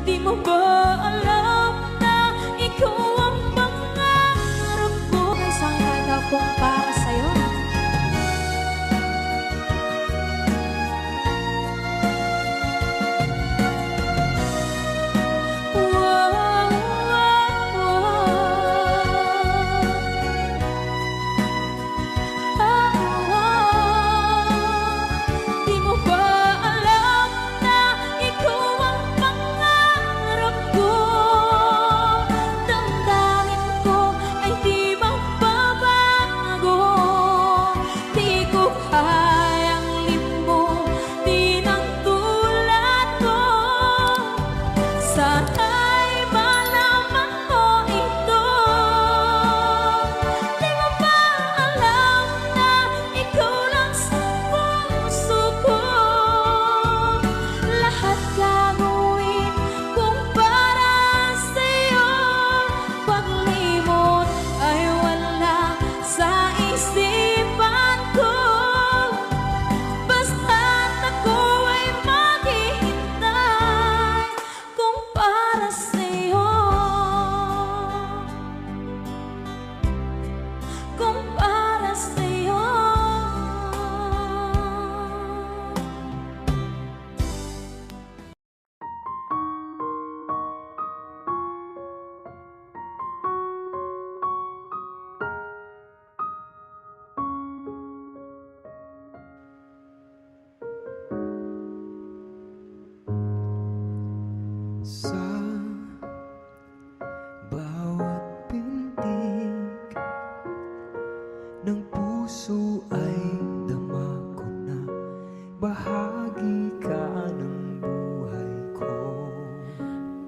Di mo ba alam na ikaw ang pangarap ko? Isang kanta pong para sa'yo. Sa bawat pintig ng puso ay dama ko na bahagi ka ng buhay ko.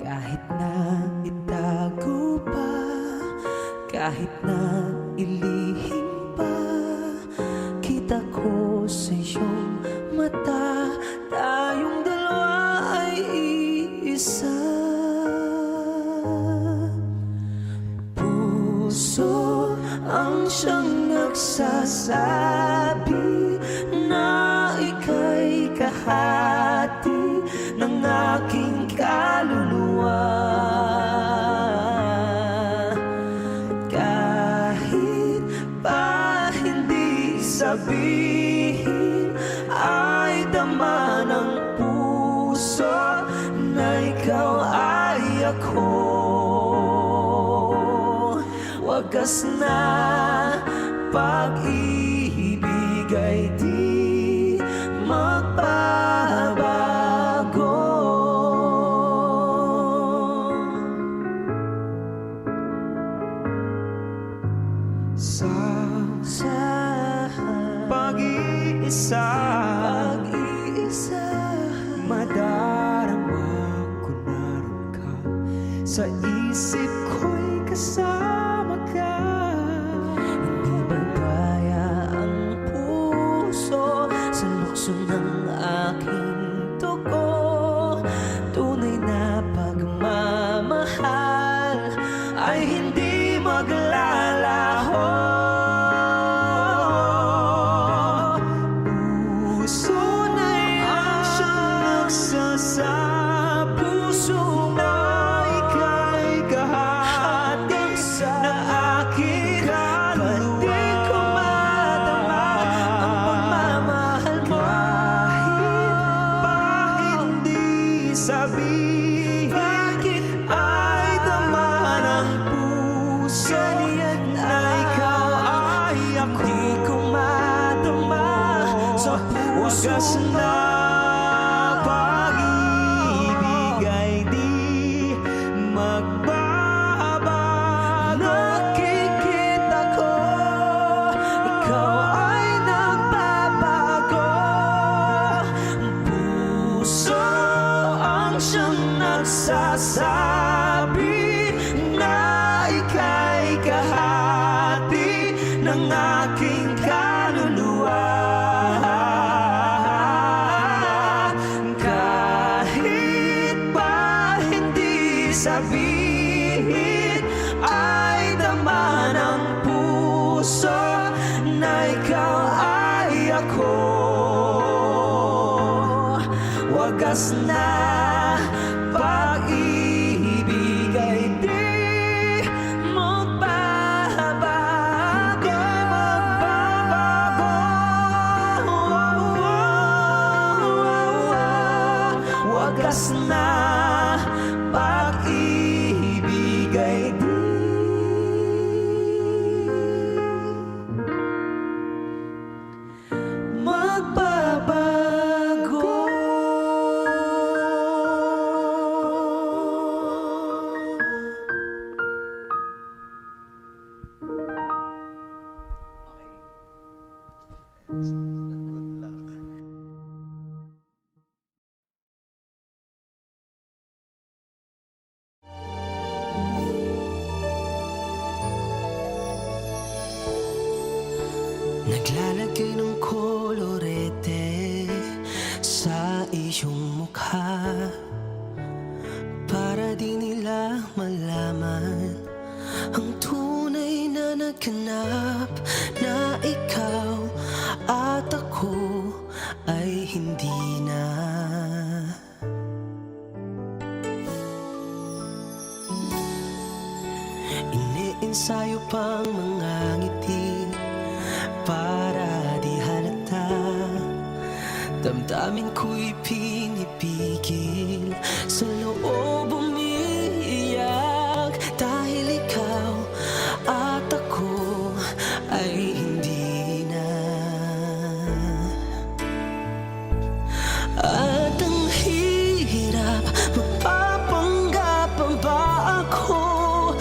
Kahit na itago pa, kahit na ilihim pa, kita ko sa iyong mata, tayong dalawa ay isa. Puso ang siyang nagsasabi na ika'y kahati ng aking kaluluwa. Kahit pa hindi sabihin, ay dama ng puso na ikaw ay ako. Wagas na pag-ibig ay di magbabago. Sa pag-iisa, madarama ko naroon ka. Sa isip ko'y kasama ka. Hindi magkaya ang puso sa lukso ng aking dugo. Tunay na pagmamahal ay hindi maglalaho. Sa puso na ika'y kahati ng aking kaluluwa. Pati ko madama ang pagmamahal mo. Kahit pa hindi sabihin, bakit ay dama ng puso na ikaw ay ako. Di ko madama sa wagas na nagsasabi na ika'y kahati ng aking kaluluwa. Kahit pa hindi sabihin, ay dama ng puso na ikaw ay ako. Wagas na pag-ibig wagas na pag-ibig ay di magbabago. Naglalagay ng kolorete sa iyong mukha para di nila malaman ang tunay na naganap, na ikaw at ako ay hindi na. Iniensayo pang mga ngiti para di halata, damdamin ko'y pinipigil, sa loob umiiyak, dahil ikaw at ako ay hindi na. At ang hirap, magpapanggap pa ba ako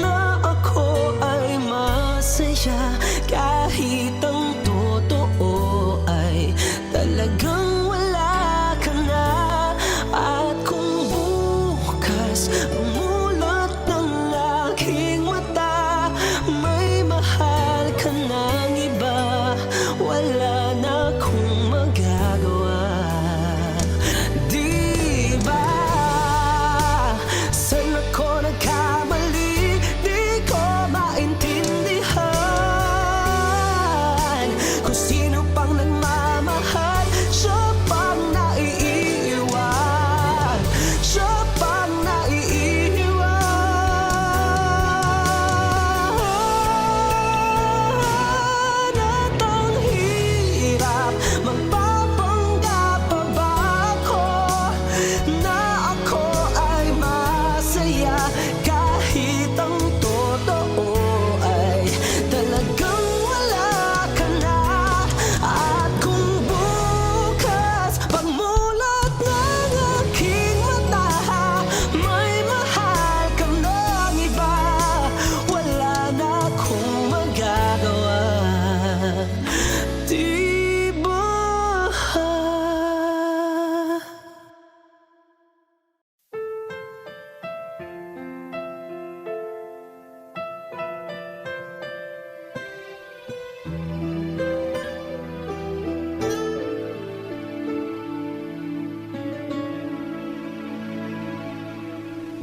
na ako ay masaya, kahit ang totoo ay talagang wala ka na. At kung bukas umulat ng aking mata, may mahal ka ng iba, wala na akong magagawa. Di ba? Saan ako nagkamali? Di ko maintindihan kung sino pang nagmamahal, siya pang naiiwan, siya pang naiiwan. At ang hirap, magpapanggap pa ba ako na ako ay masaya, kahit ang totoo ay talagang wala ka na. At kung bukas pagmulat ng aking mata, may mahal ka ng iba, wala na akong magagawa. Di ba?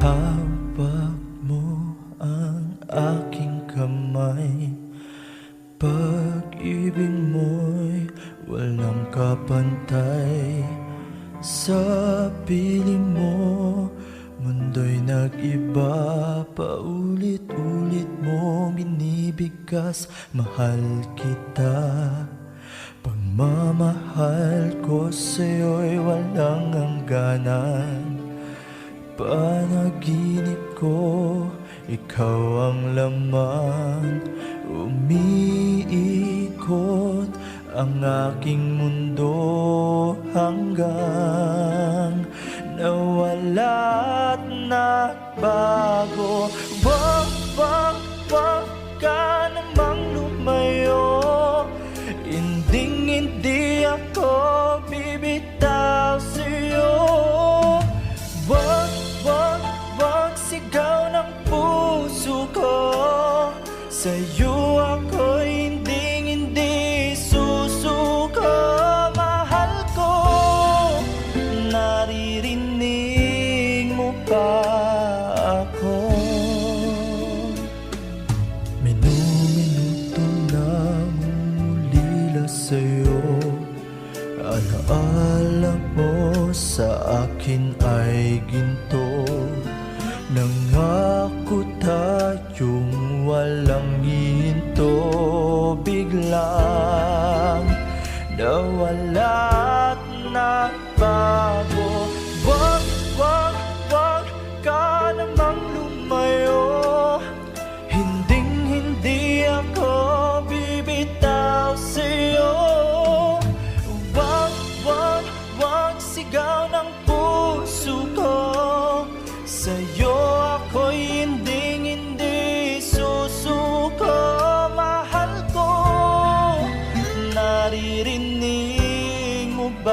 Hawak mo ang aking kamay, pag-ibig mo'y walang kapantay. Sa piling mo, mundo'y nag-iba, paulit-ulit mo binibigkas, mahal kita. Pagmamahal ko sa'yo'y walang hangganan, panaginip ko, ikaw ang laman. Umiikot ang aking mundo hanggang nawala at nagbago. Wag, wag, wag ka namang lumayo, hindi ako bibitaw sa'yo. Wag, wag, wag sigaw ng puso ko, sa'yo ako'y hindi susuko. Mahal ko, naririnig mo ba ako? Minuto nang umulila sa'yo, alaala mo sa akin ay ginto. Nangako tayong walang hinto, biglang nawala at nagbago. Wag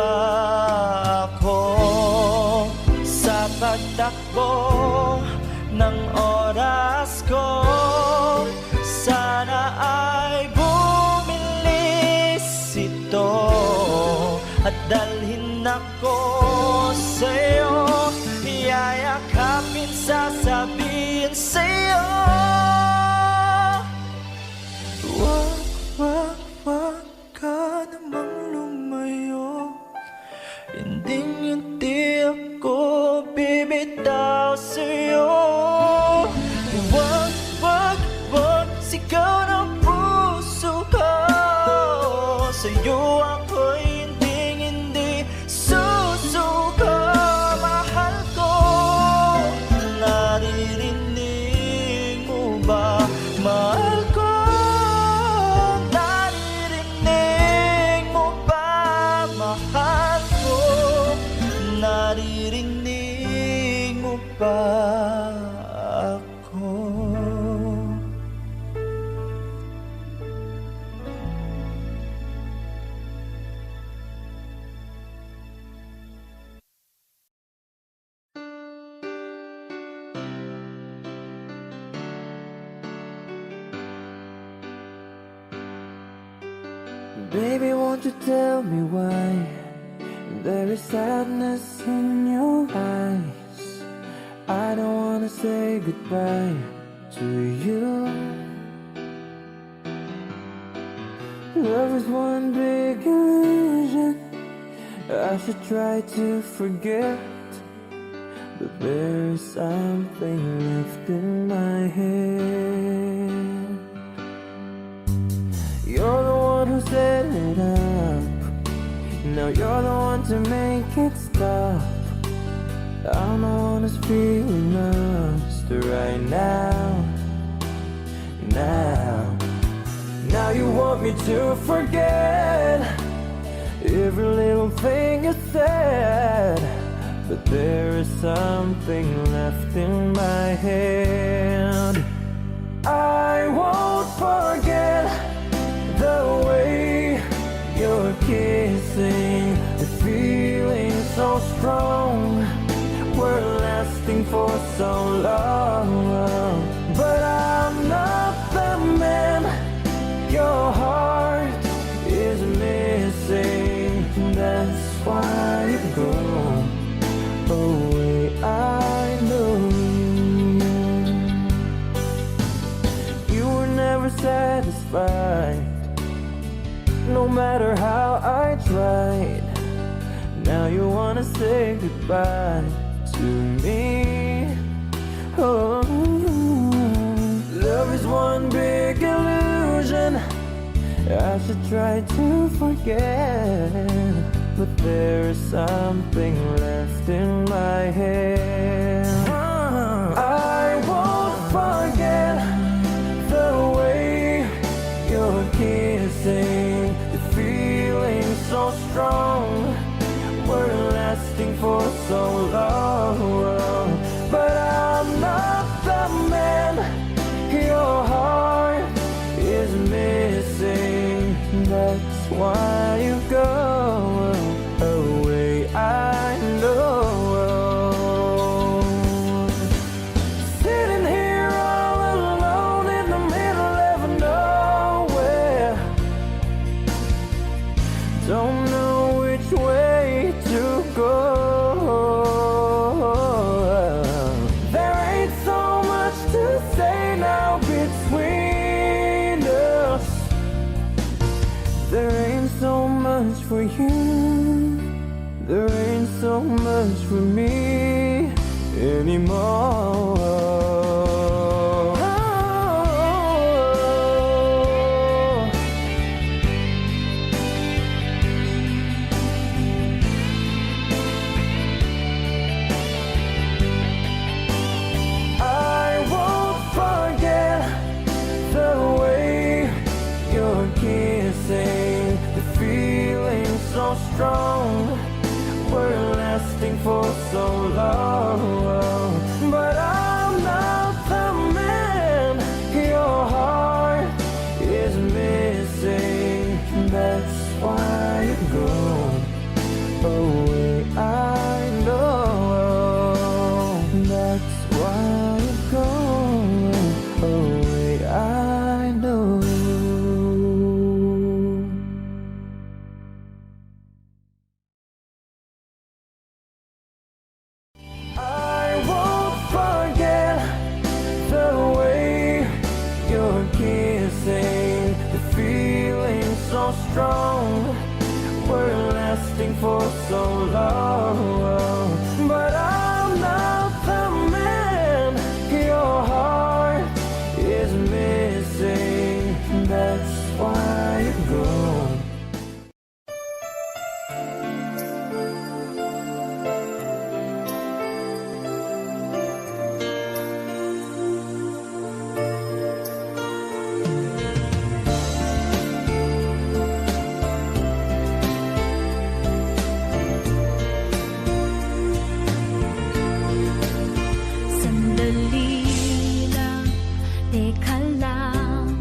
ba ako sa pagtakbo ng oras ko? Sana ay bumilis ito at dalhin ako sa'yo, yayakapin, sasabihin sa'yo, wag ka namang lumayo. Hindi ako bibitaw sa'yo. Wag sigaw ng puso ko. Sa'yo ako'y hindi susuko. Mahal ko, naririnig mo ba? Mahal ko, naririnig mo ba? Mahal ko, naririnig mo ba ako? Baby, won't you tell me why there is sadness in your eyes? I don't wanna say goodbye to you. Love is one big illusion. I should try to forget, but there is something left in my head. You're the one who set it up. Now you're the one to make it stop. I'm the one who's feeling lost right now. Now you want me to forget every little thing you said, but there is something left in my head. I won't forget the way you're kissing, the feeling so strong, we're lasting for so long. But I'm not the man your heart is missing. That's why you go away. I know you were never satisfied, no matter how I tried. Now you wanna say goodbye to me. Oh, love is one big illusion. I should try to forget, but there is something left in my head. I won't forget the way you're kissing, the feeling so strong, we're lasting for so long. But I'm not the man your heart is missing. That's why you go away. I know. Sitting here all alone in the middle of nowhere, don't know which way to go. There ain't so much to say now between us. There ain't so much for you, there ain't so much for me anymore. Strong, we're lasting for so long. But I'm not the man your heart is missing. That's why you go for so long. But I'm not the man your heart is missing. That's why you're gone. Sandali lang, teka lang,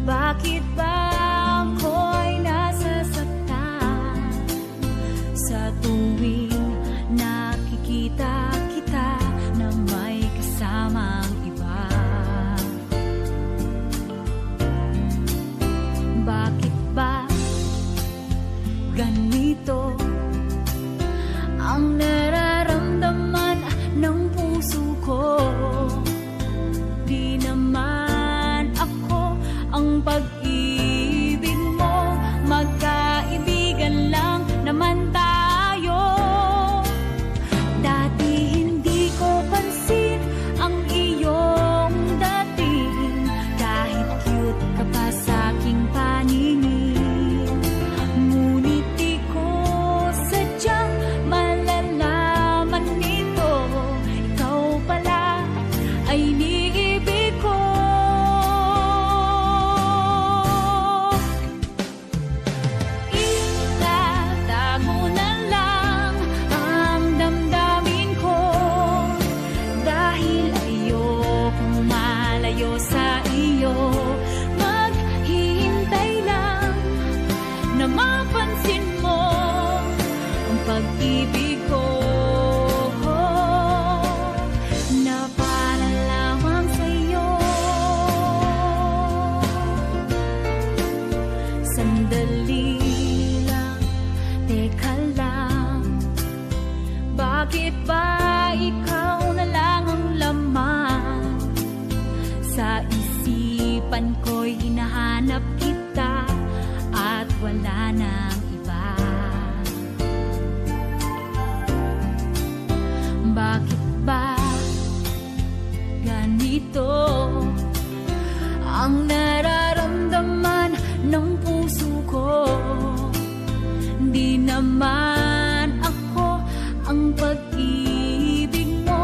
bakit ba ako'y nasasaktan sa tuwing nakikita kita na may kasamang iba? Bakit ba ganito ang nararamdaman ng puso ko? Di naman ako ang pag-ibig mo, magkaibigan lang naman tayo. Dati hindi ko pansin ang iyong dating, kahit cute ka pa sa aking paningin. Ngunit di ko sadyang malalaman nito, ikaw pala ay iniibig ko. Itatago na lang ang damdamin ko, dahil ayokong malayo sa iyo. Maghihintay lang na mapansin mo ang pag-ibig ko, na para lamang sa'yo. Sandali lang, teka lang, bakit ba ikaw na lang ang laman sa isipan ko'y hinahanap kita at wala nang iba? Bakit ba ganito ang nararamdaman ng puso ko? Di naman ako ang pag-ibig mo,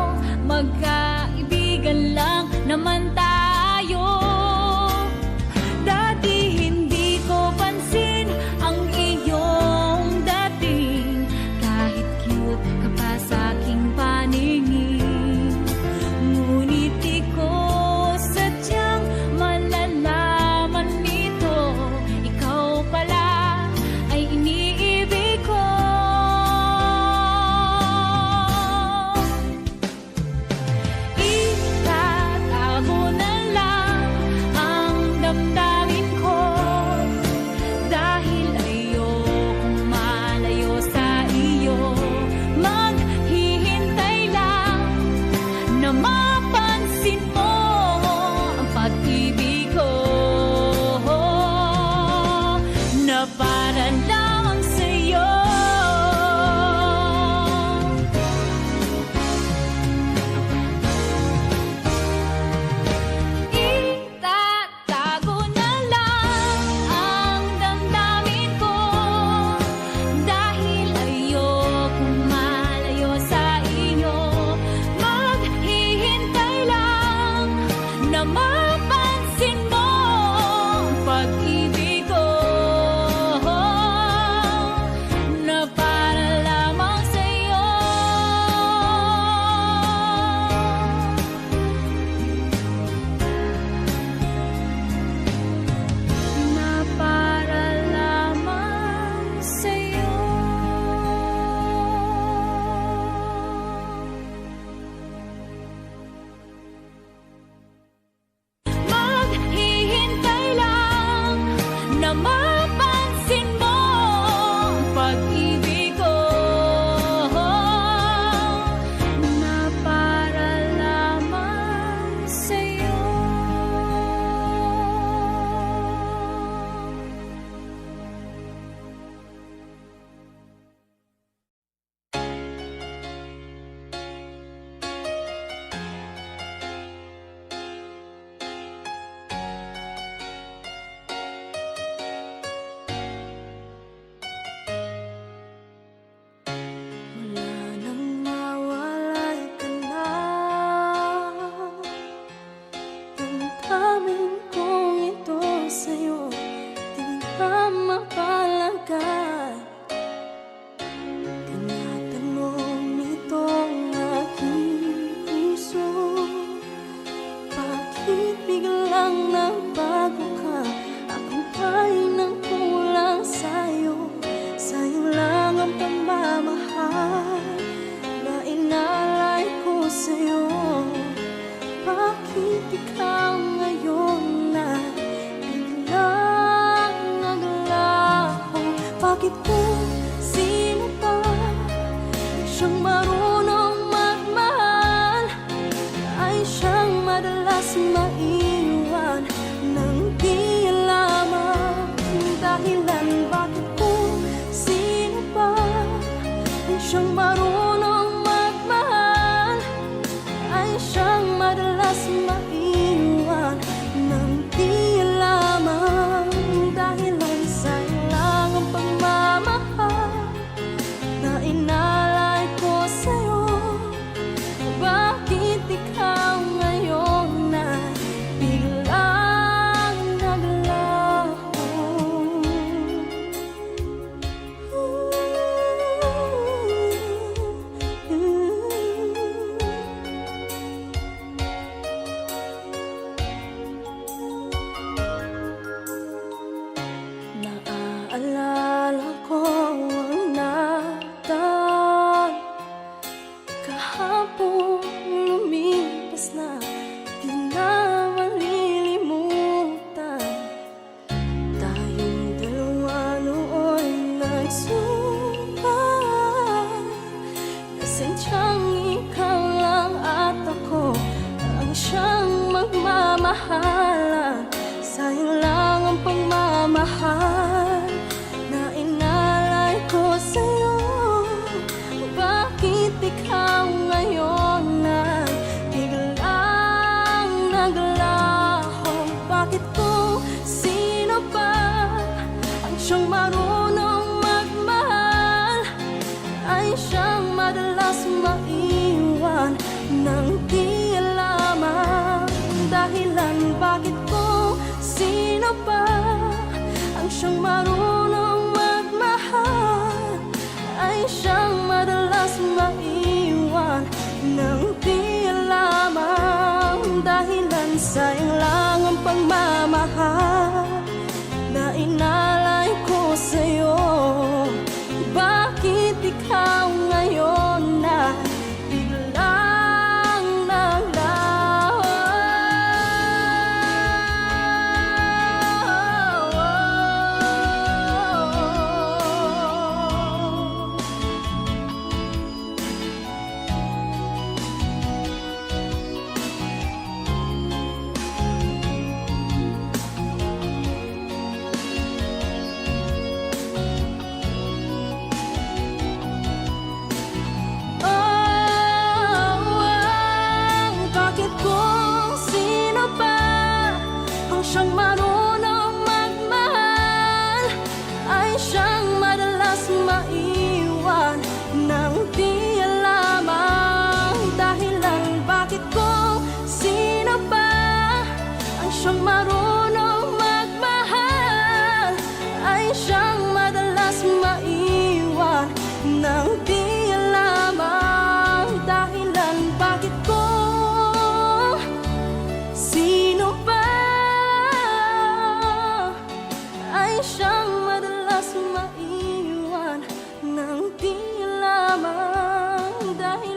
siyang marunong magmahal, ay siyang madalas maiwan ng di lamang dahilan sa lang ang pagmamahal na inalay ko sa'yo. Bakit ikaw ngayon na biglang naglaho? Naaalala ko ang nakaraan kahapon, lumipas na, di na malilimutan. Tayong dalawa noon nagsumpay, nasensyang ikaw lang at ako ang siyang magmamahalan. Sayang lang ang pagmamahal na inalay ko sa'yo. Bakit ikaw ngayon na biglang naglaho? Bakit kung sino pa ang siyang marunong magmahal, ay siyang madalas maiwan ng di lamang dahilan? Bakit kung sino pa ang siyang marunong magmahal, ay siyang madalas maiwan ng di lamang dahilan? Sayang lang ang pagmamahal na inalay ko sa'yo. Bakit ikaw ngayon na biglang naglaho? Bakit kung sino pa ang siyang marunong magmahal, ay siyang madalas maiwan ng di lamang dahilan? Bakit kung sino pa ang siyang marunong magmahal, ay siyang madalas maiwan ng di lamang dahilan? Bakit kung sino pa ay siyang madalas maiwan ng di lamang dahilan?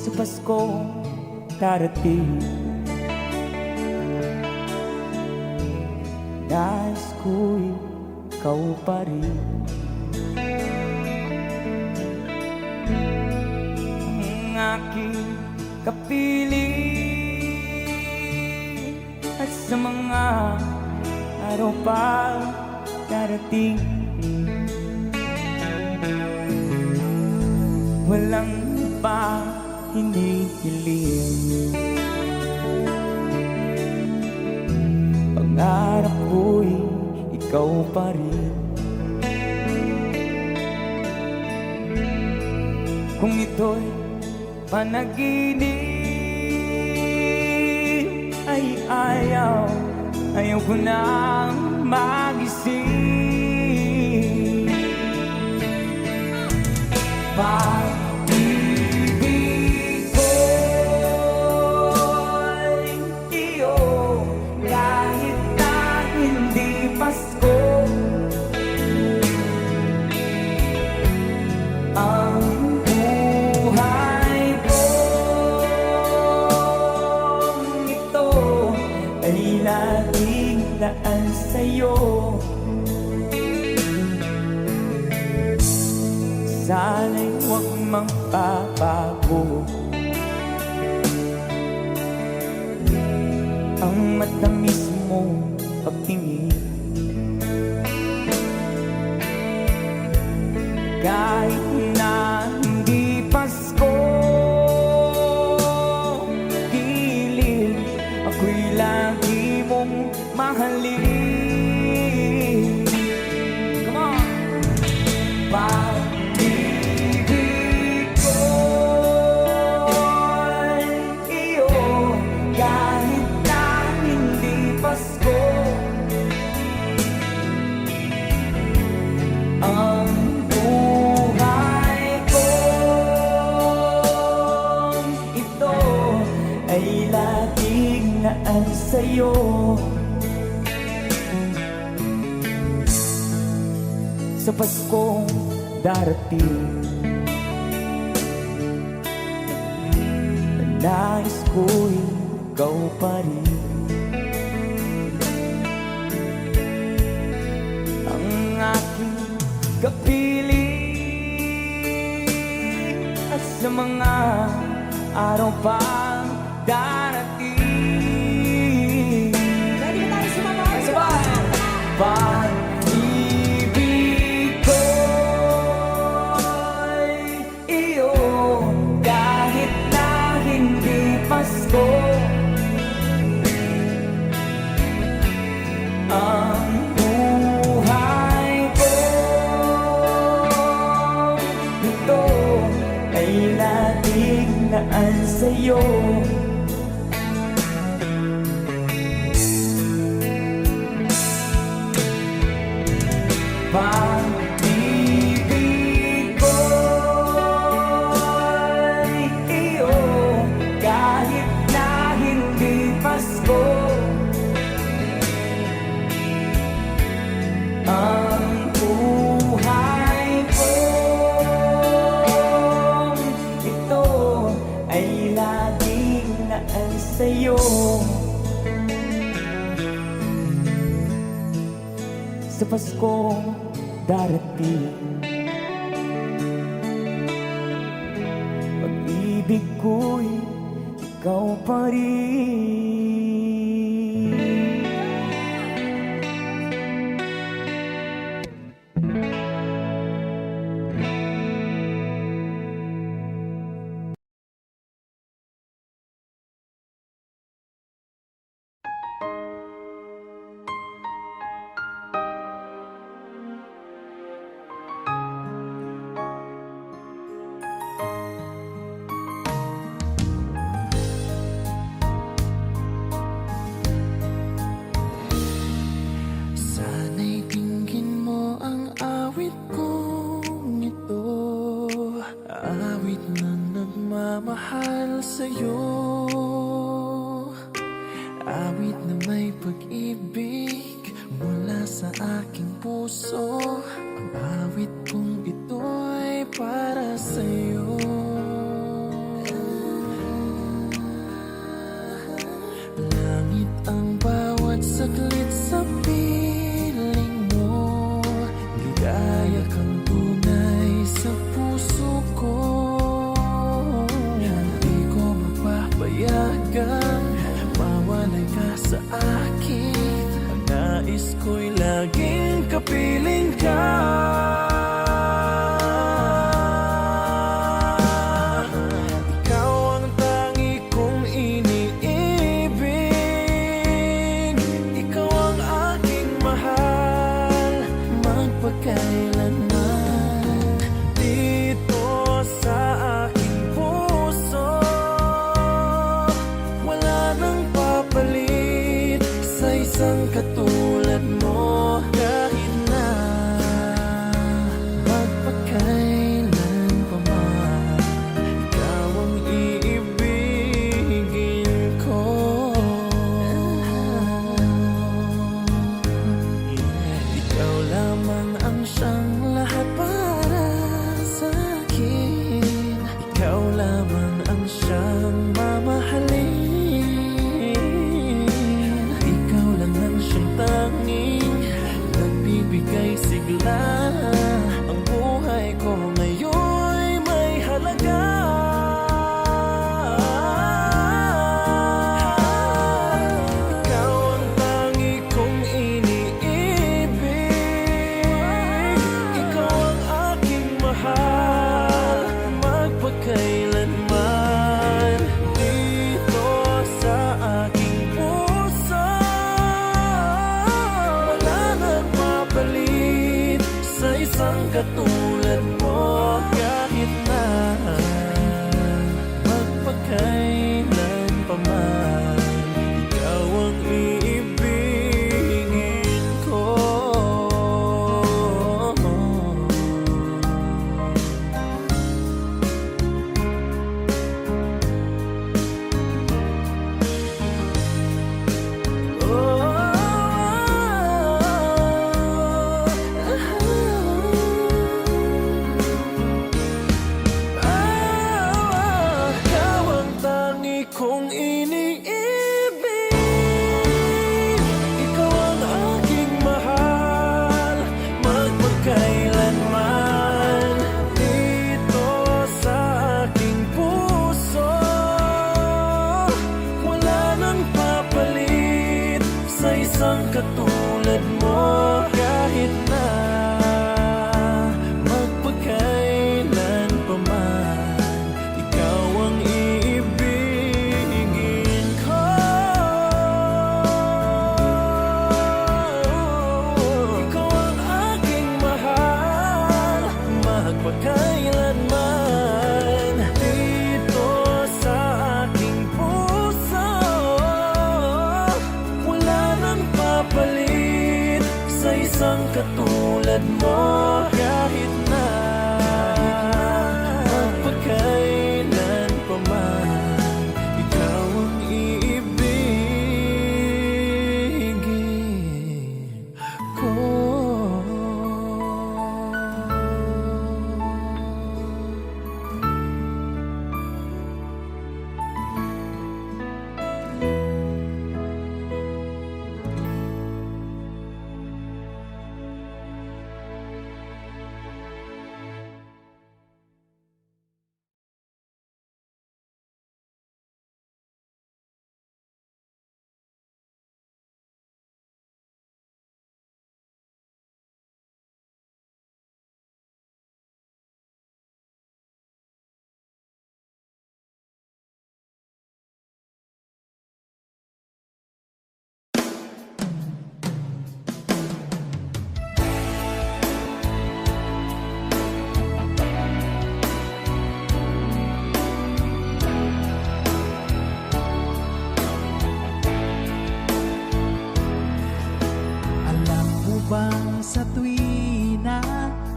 Sa Pasko darating, nais ko'y ikaw pa rin ang aking kapiling. At sa mga araw pa darating, walang iba hinihiling. Pangarap ko'y ikaw pa rin. Kung ito'y panaginip, ay ayaw ko nang magising. Pag-ibig ko'y sana'y huwag magbabago. Ang matamis mong pagtingin, kahit na hindi Pasko, gilid ako'y lagi mong mahalin. Come on! Pag-ibig ko'y iyo, kahit na hindi Pasko. Ang buhay ko ito ay laging naan sa'yo. Sa Paskong darating, nais ko'y ikaw pa rin. Ang aking kapiling at sa mga araw pang darating. Ready ba tayo sumama? Sabay! Pag-ibig ko'y iyo, kahit na hindi Pasko. Ang buhay ko ito ay laging naan sa'yo. Pag-ibig ko'y iyo, kahit na hindi Pasko. Ang buhay ko ito ay laging naan sa'yo. Sa Paskong darating, pag-ibig ko'y ikaw pa rin. Sana'y dinggin mo ang awit kong ito, awit na nagmamahal sa'yo, awit na may pag-ibig mula sa aking puso. Ang awit kong ito'y para sa'yo. Langit ang bawat saglit sa piling mo, ligaya kang tunay sa puso ko. Hindi ko mapapayagang mawalay ka sa akin. Ang nais ko'y laging kapiling ka. Ikaw ang tangi kong iniibig, ikaw ang aking mahal magpakailanman. Dito sa aking puso wala nang papalit sa isang katulad mo. Kahit na magpakailan pa man, ikaw ang iibigin ko. Ikaw lamang ang siyang lahat para sa akin. Ikaw lamang ang siyang mamahalin. Ikaw lang ang siyang isang katulad mo. Kahit na magpakailan pa man, ikaw ang iibigin ko. Ikaw ang aking mahal, magpakailanman. Dito sa aking puso, wala nang papalit sa isang katulad mo. Kahit na magpakailan pa man, ikaw ang iibigin ko. Alam mo bang sa tuwina,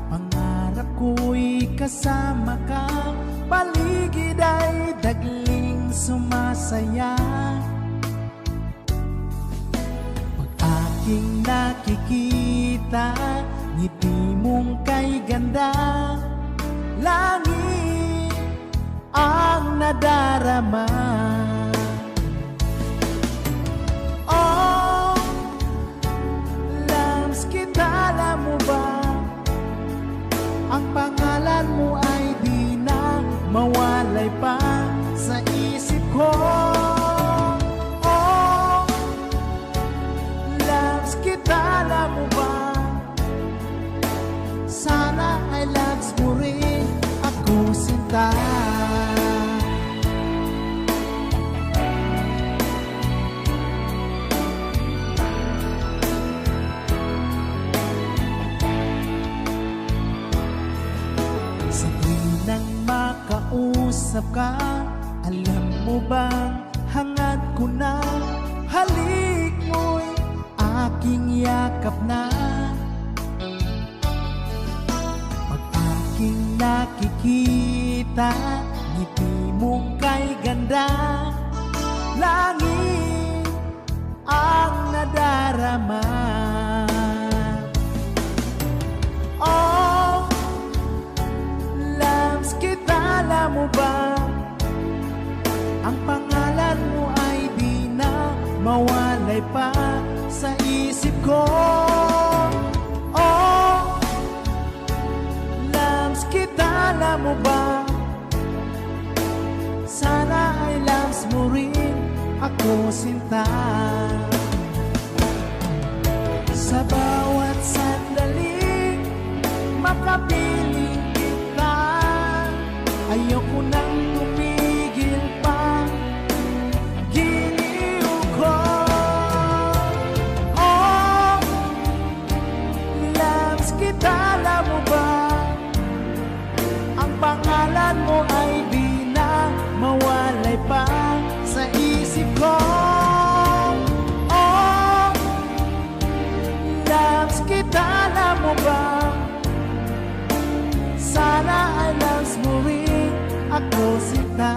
pangarap ko'y kasama ka, paligid ay dagling sumasaya. Pag aking nakikita, ngiti mong kay ganda, langit ang nadarama. Oh, Lams, kita, alam mo ba, ang pangalan mo ay di na mawalay pa sa isip ko. Oh, Lams, kita, alam mo ba, sana ay loves mo rin ako, sinta. Sa tuwing makausap ka, alam mo bang hangad ko na, halik mo'y aking yakap na. Pag aking nakikita, ngiti mong kay ganda, langit ang nadarama. Oh, Lams, kita, alam mo ba, ang pangalan mo ay di na mawalay pa sa isip ko. Oh, Lams, kita, alam mo ba, sana ay loves mo rin ako, sinta. Sa bawat sandali, makapiling kita, ayoko nang tumigil pa, giliw ko. Oh, Lams, kita, alam mo ba, ang pangalan mo ay di na mawalay pa sa isip ko. Oh, Lams, kita, alam mo ba, sana ay loves mo rin ako, sinta.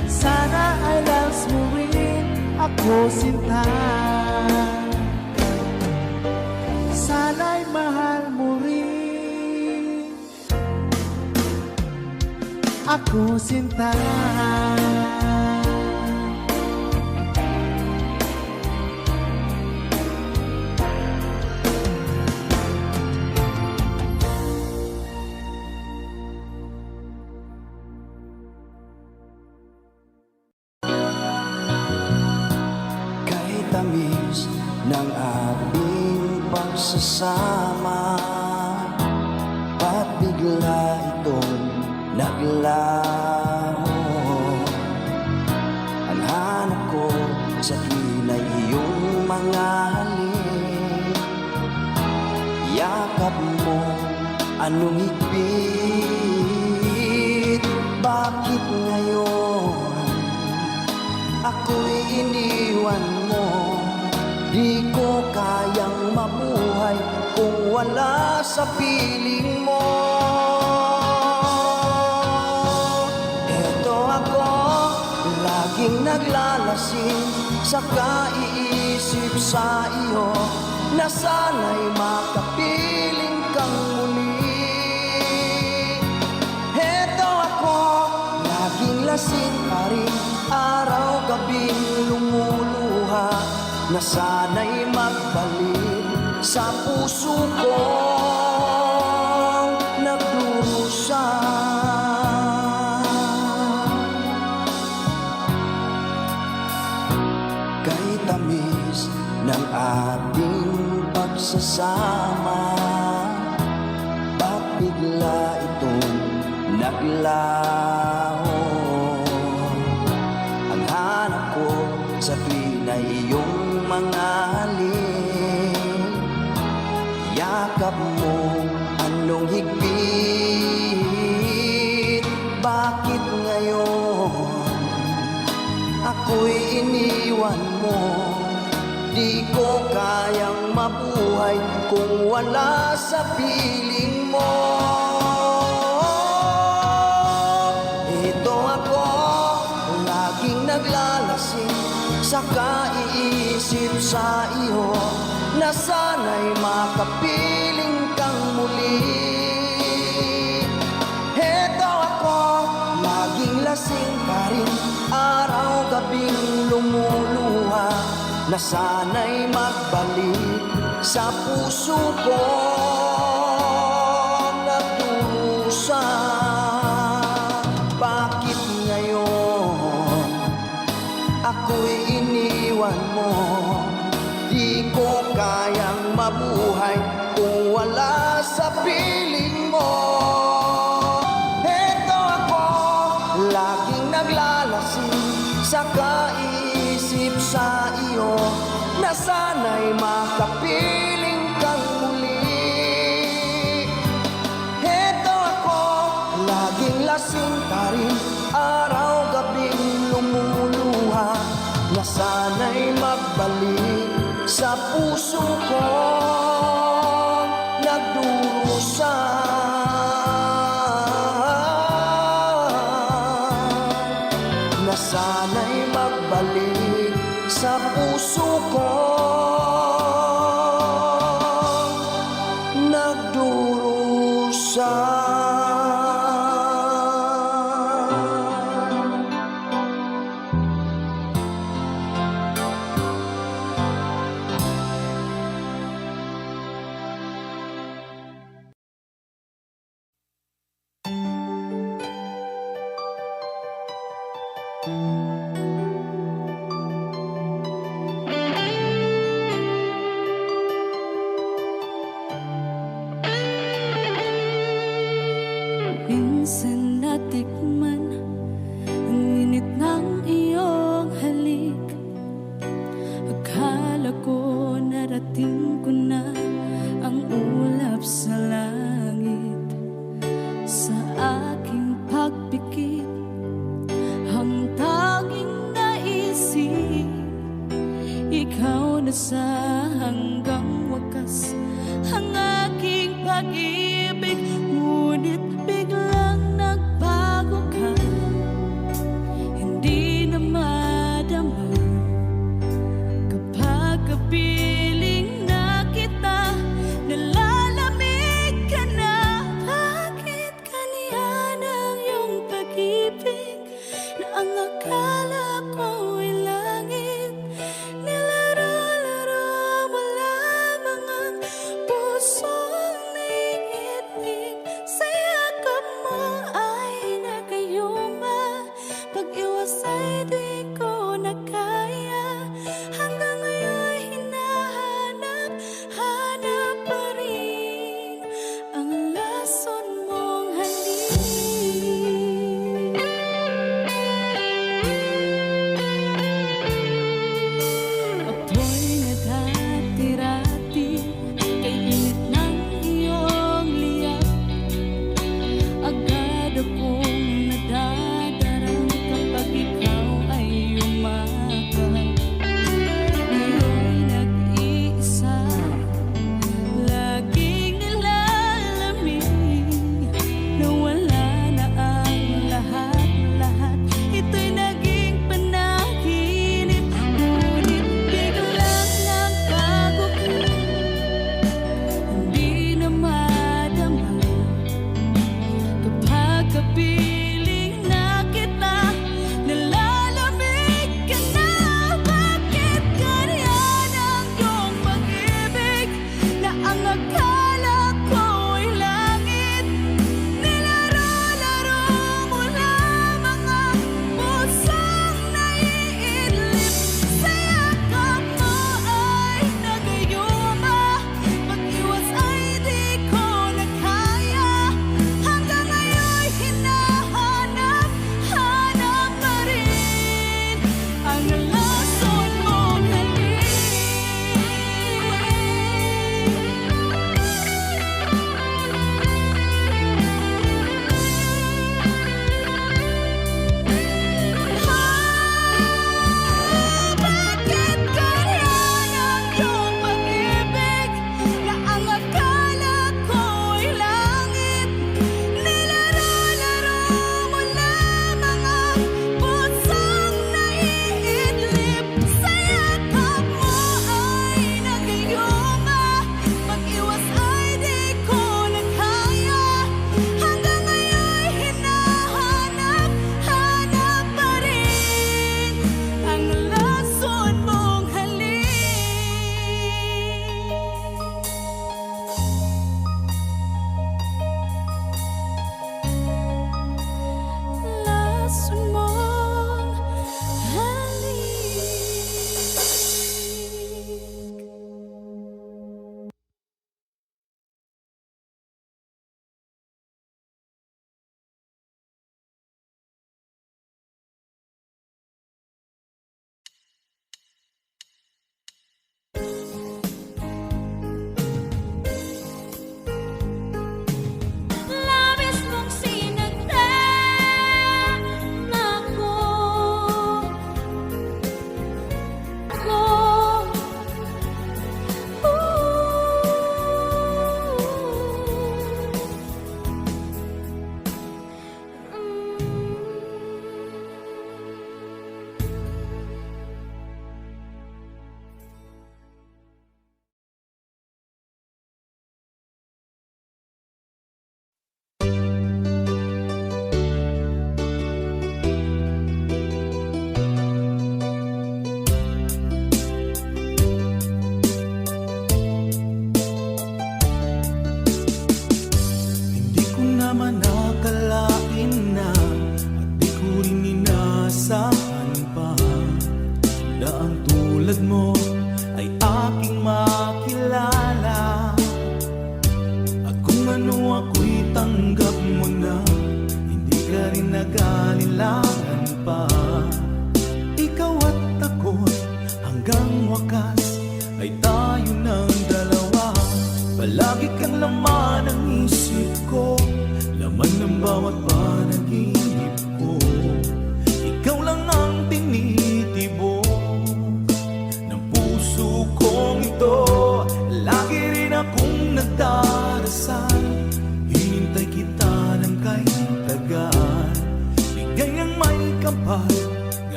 Sana ay loves mo rin ako, sinta. Sana'y mahal mo rin ako, sinta. tamis ng ating pagsasama, at bigla itong naglaho. Ang hanap ko sa tuwin ay iyong mga halik, yakap mo anong higpit. Bakit ngayon ako'y iniwan mo? Di ko kayang mabuhay kung wala sa piling mo. Eto ako, laging naglalasing sa kaiisip sa iyo, na sana'y makapiling kang muli. Eto ako, laging lasing pa rin, araw-gabing lumuluha, na sana'y magbalik sa puso kong nagdurusa. Kay tamis ng ating pagsasama, ba't bigla itong naglaho? Ang hanap ko sa tuwin ay iyong mga halik, yakap mo anong higpit. Bakit ngayon ako'y iniwan mo? Di ko kayang mabuhay kung wala sa piling mo. Ito ako, laging naglalasing sa kaiisip sa iyo, na sana'y makapiling kang muli. Eto ako, laging lasing pa rin, araw-gabing lumuluha, na sana'y magbalik sa puso ko nagdurusa. Bakit ngayon ako'y iniwan mo? Di ko kayang mabuhay kung wala sa piling mo. Eto ako, laging naglalasing sa kaiisip sa iyo, na sana'y makapiling kang muli. Eto ako, laging lasing pa rin, araw-gabing lumuluha, na sana'y magbalik sa puso ko nagdurusa. Na sana'y magbalik sa puso ko nagdurusa. Minsan natikman ang init ng iyong halik. Akala ko narating ko na ang ulap sa langit. Sa aking pagpikit, ang tanging naisip, ikaw na sa hanggang wakas ang aking pag-ibig. Ngunit biglang nagbago ka, hindi na madama kapag kapiling na kita, nalalamig ka na. Bakit kaniyan ang iyong pag-ibig, na ang akala ko ay langit? Nilaro-laro mo lamang ang pusong niitig. Sa yakap mo ay nagayuma, pag-iwas ay di ko na kaya. Hanggang ngayon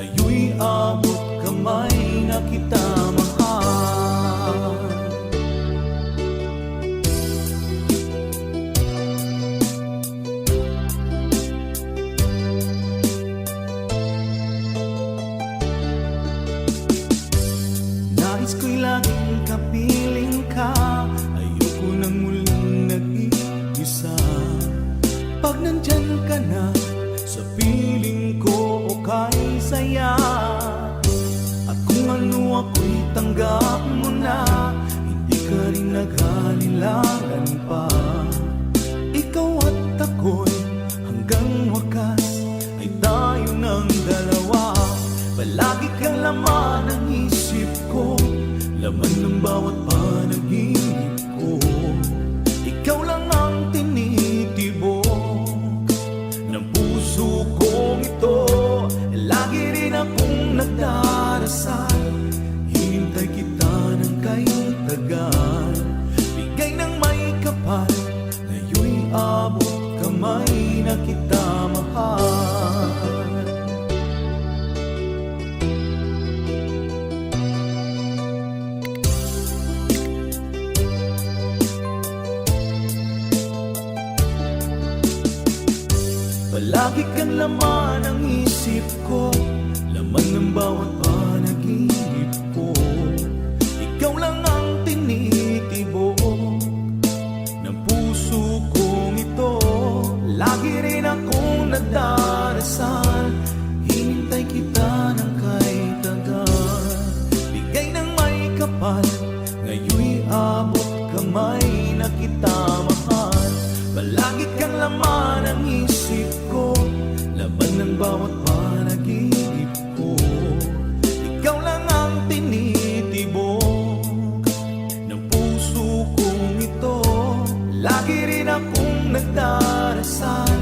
ngayon'y abot kamay na kita mahal. Nais ko'y laging kapiling ka, ayoko nang muling nag-iisa. Pag nandyan ka na sa piling ko, okay saya. At kung ano ako'y tanggap mo na, hindi ka rin naghalilangan pa. Ikaw at ako'y hanggang wakas ay tayo ng dalawa. Palagi kang laman ng isip ko, laman ng bawat panaginip ko. Ikaw lang ang tinitibok ng puso kong ito. Lagi rin akong nagdarasal, hinintay kita ng kay tagal. Bigay ng may kapal, ngayon'y abot kamay na kita mahal. Palagi kang laman ng isip ko, laman ng bawat panaginip ko. Ikaw lang ang tinitibok ng puso kong ito. Lagi rin akong nagdarasal, hinintay kita ng kay tagal. Bigay ng may kapal, ngayon'y abot kamay na kita mahal. Palagi kang laman ng isip ko, laman ng bawat panaginip ko. Ikaw lang ang tinitibok ng puso kong ito. Lagi rin akong nagdarasal,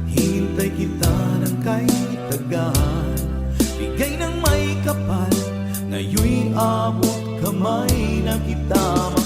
hinintay kita ng kay tagal. Bigay ng may kapal, ngayon'y abot kamay na kita mahal.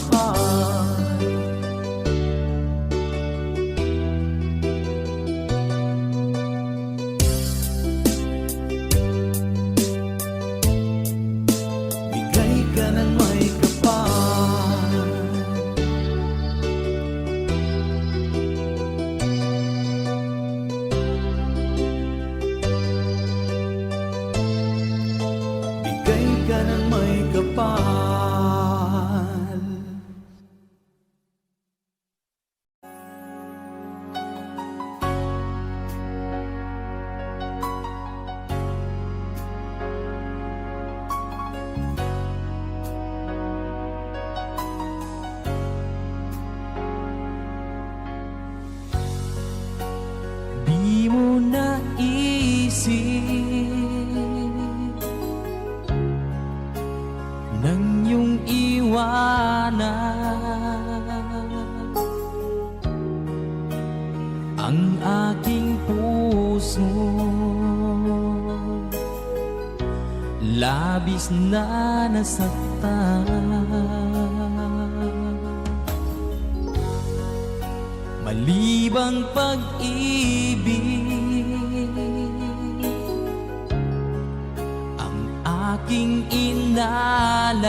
Di mo naisip nang iyong iwanan ang aking puso. Labis na nasaktan, malibang pag-ibig ang aking inalan.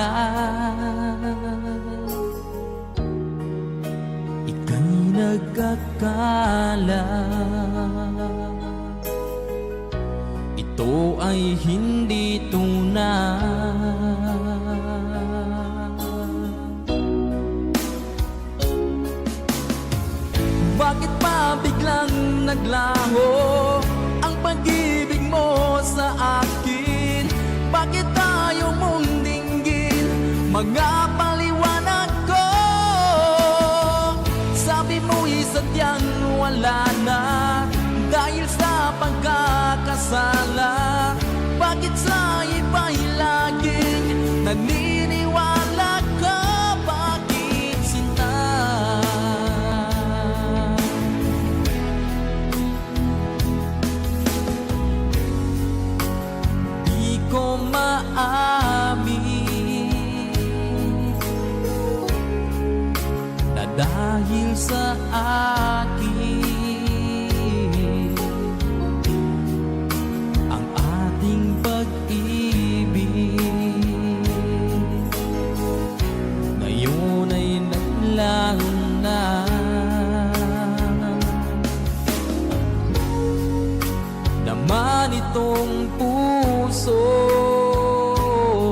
Ika'y nagkakala ito ay hindi tunay. Bakit pa biglang naglaho ang pag-ibig mo sa akin? Bakit tayo mong dinggin mga paliwanag ko? Sabi mo'y sadyang wala na dahil sa pagkakasala. Bakit sa iba'y laging naniniwala ka? Bakit sinta? Di ko maamin na dahil sa akin ang ating pag rason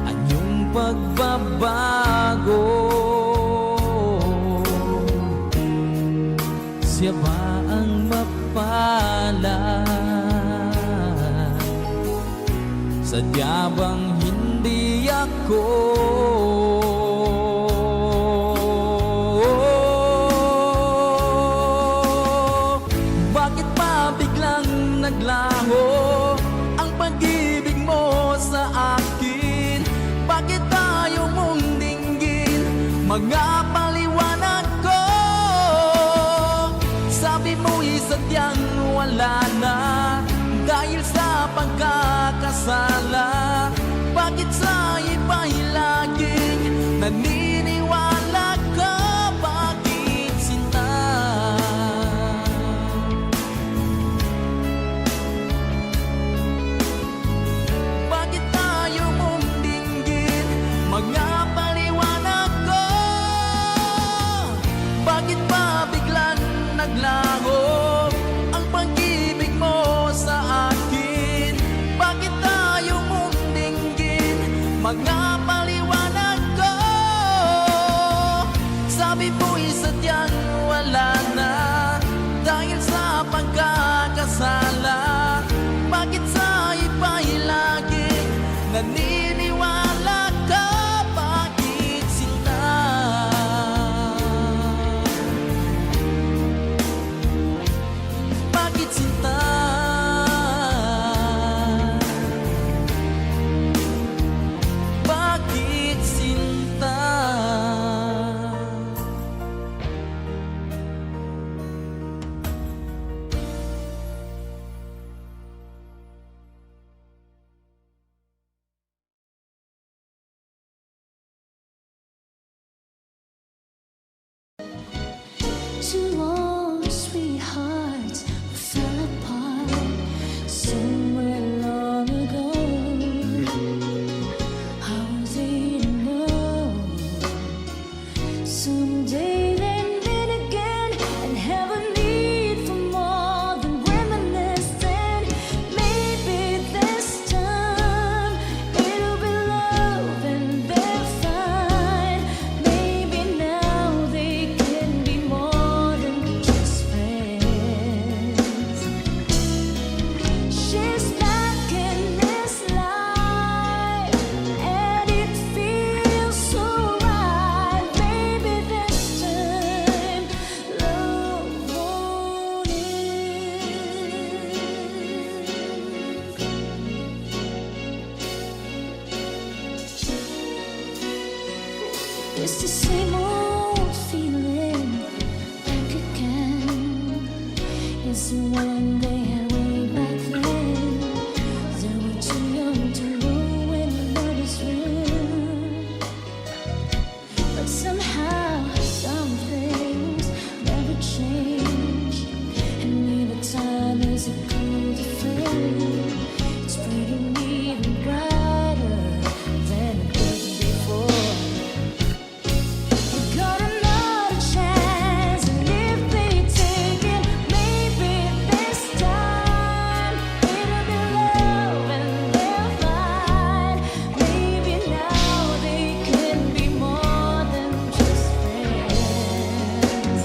anyong pagbabago. Siya ba ang mapalad? Sadya bang hindi ako? Bakit pa biglang naglaho ang pag-ibig mo sa akin? Bakit tayo mong dinggin mga paliwanag ko? Sabi mo'y sadyang wala na dahil sa pagkakasala. Bakit sa iba'y laging naniniwala ka? Bakit sinta? Bakit tayo mong dinggin mga paliwanag ko? Bakit pa biglang naglaho ang pag-ibig mo sa akin? Bakit tayo mong dinggin mga paliwanag ko? Sabi mo'y sadyang wala na dahil sa pagkakasala. Bakit sa iba'y laging naniniwala ka? Bakit sinta? Bakit sinta? Bakit sinta? To all the sweethearts who fell apart somewhere long ago. How was they to know someday they'd meet again and have a need for more than reminiscing? Maybe this time it'll be love and they're fine. Maybe now they can be more than just friends. She's back in this life and it feels so right. Maybe this time love won't end. It's the same old feeling back again. It's the one they had way back then. They were too young to know when love is real. But somehow some things never change, and neither time is it cool to fade. It's burning even brighter than it did before. You got another chance, and if they take it, maybe this time it'll be love and they'll find. Maybe now they can be more than just friends.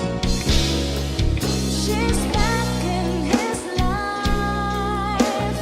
She's back in his life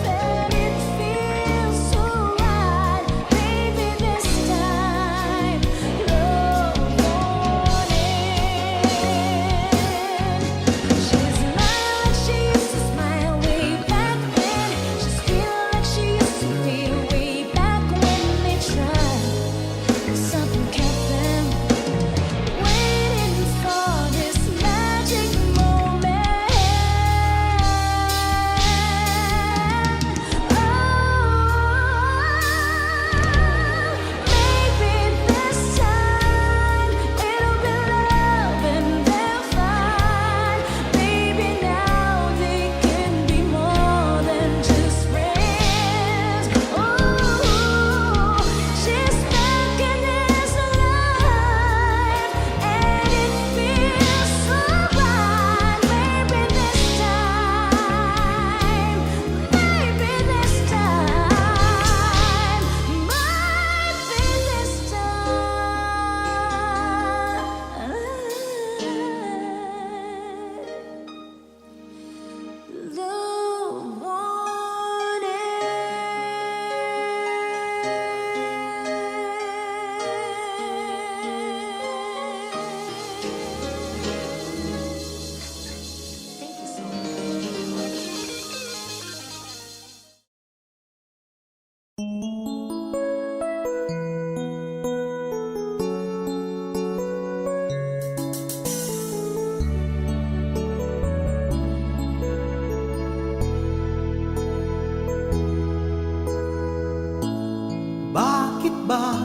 ba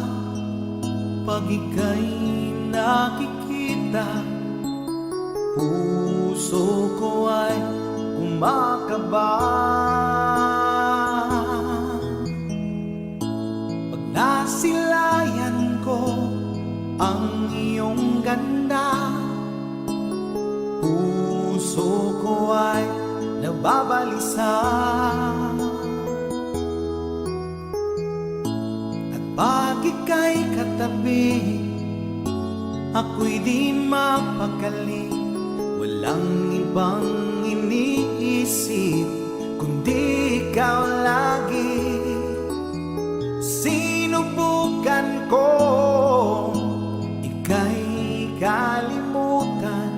pag ika'y nakikita? Puso ko ay kumakaba pag nasilayan ko ang iyong ganda. Puso ko ay nababalisa at pag ika'y katabi, ako'y di mapakali. Walang ibang iniisip kundi ikaw lagi. Sinubukan ko ika'y kalimutan,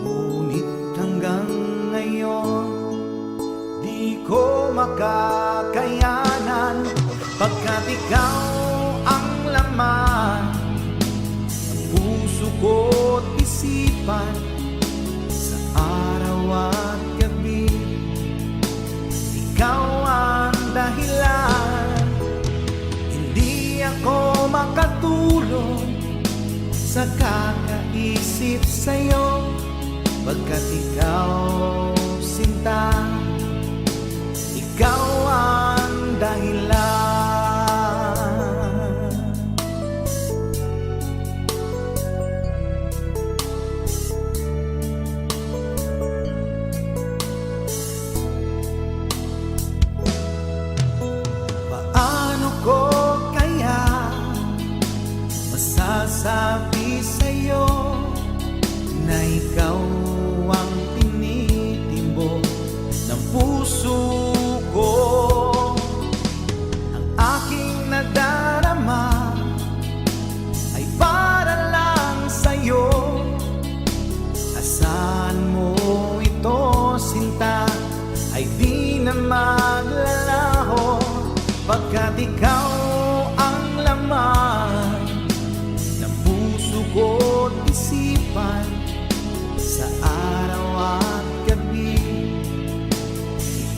ngunit hanggang ngayon di ko makakayanan. Pagkat ikaw ang laman ng puso ko't isipan, sa araw at gabi ikaw ang dahilan. Hindi ako makatulog sa kakaisip sa'yo, pagkat ikaw sinta, ikaw ang dahilan. Paano ko kaya masasabi sa'yo na ikaw ang tinitimbok ng puso ko? Ang aking nadarama ay para lang sa'yo. Asahan mo ito, sinta, ay di na maglalaho, pagkat ikaw ang laman ng puso ko't isipan, sa araw at gabi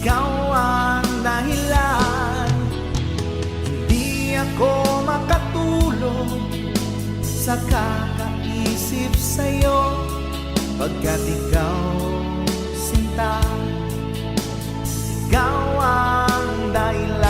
ikaw ang dahilan. Hindi ako makatulog sa kakaisip sa'yo, pagkat ikaw sinta, ikaw ang dahilan.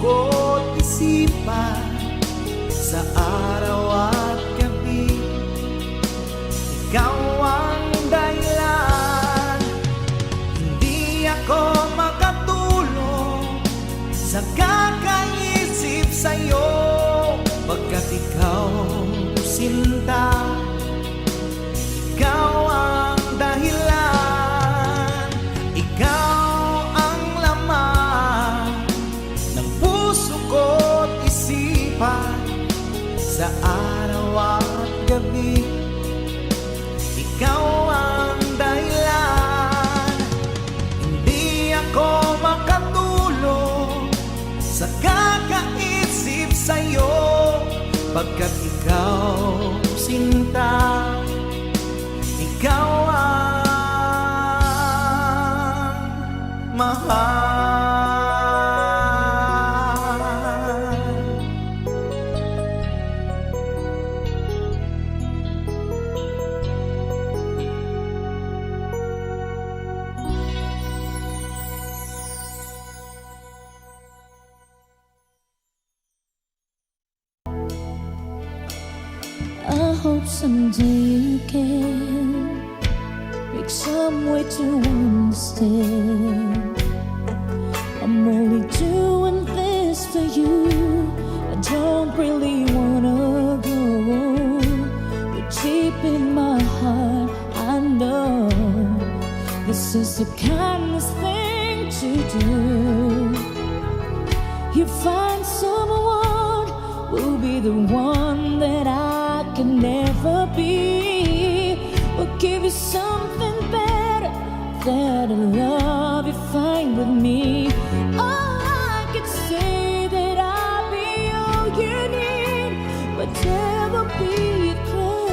Ko't isipan, sa araw at gabi ikaw ang dahilan. Hindi ako makatulog sa kakaisip sa'yo, pagkat ikaw sinta, ikaw ang dahilan. Ikaw ang laman ng puso ko't isipan, sa araw at gabi ikaw ang dahilan. Hindi ako makatulog sa kakaisip sa'yo, pagkat ikaw sinta, ikaw ang mahal. I hope someday you can make some way to understand. I'm only doing this for you. I don't really wanna go, but deep in my heart I know is the kindest thing to do. You find someone will be the one that I can never be. Will give you something better than a love you find with me. Oh, I could say that I'll be all you need, but never be a crime.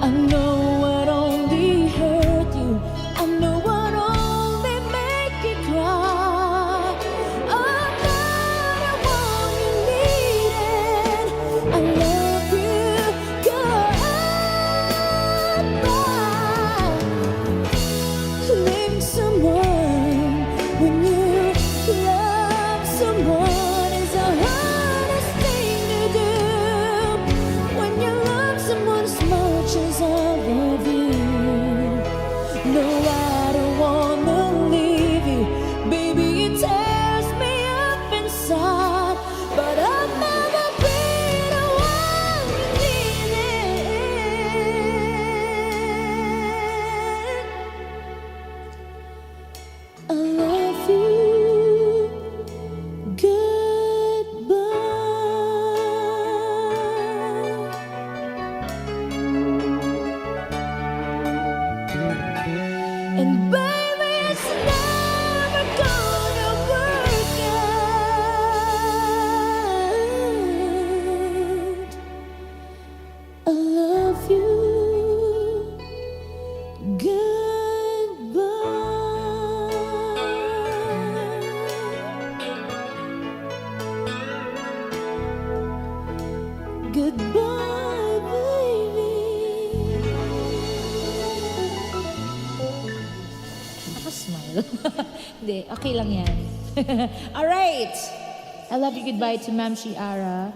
I know I'd only hurt you. I know I'd only make you cry. I'm not the one you needed. I love you, goodbye. Leaving someone when you love someone is the hardest thing to do. When you love someone as much as I love you. No, I don't wanna leave you, baby. It tears me up inside, but I'll never be the one you needed. I love you. Goodbye. And baby, it's never gonna work out. I love you. Goodbye, baby. Smile. Hindi, okay lang yan. Alright! I love you goodbye to Ma'am Shiara.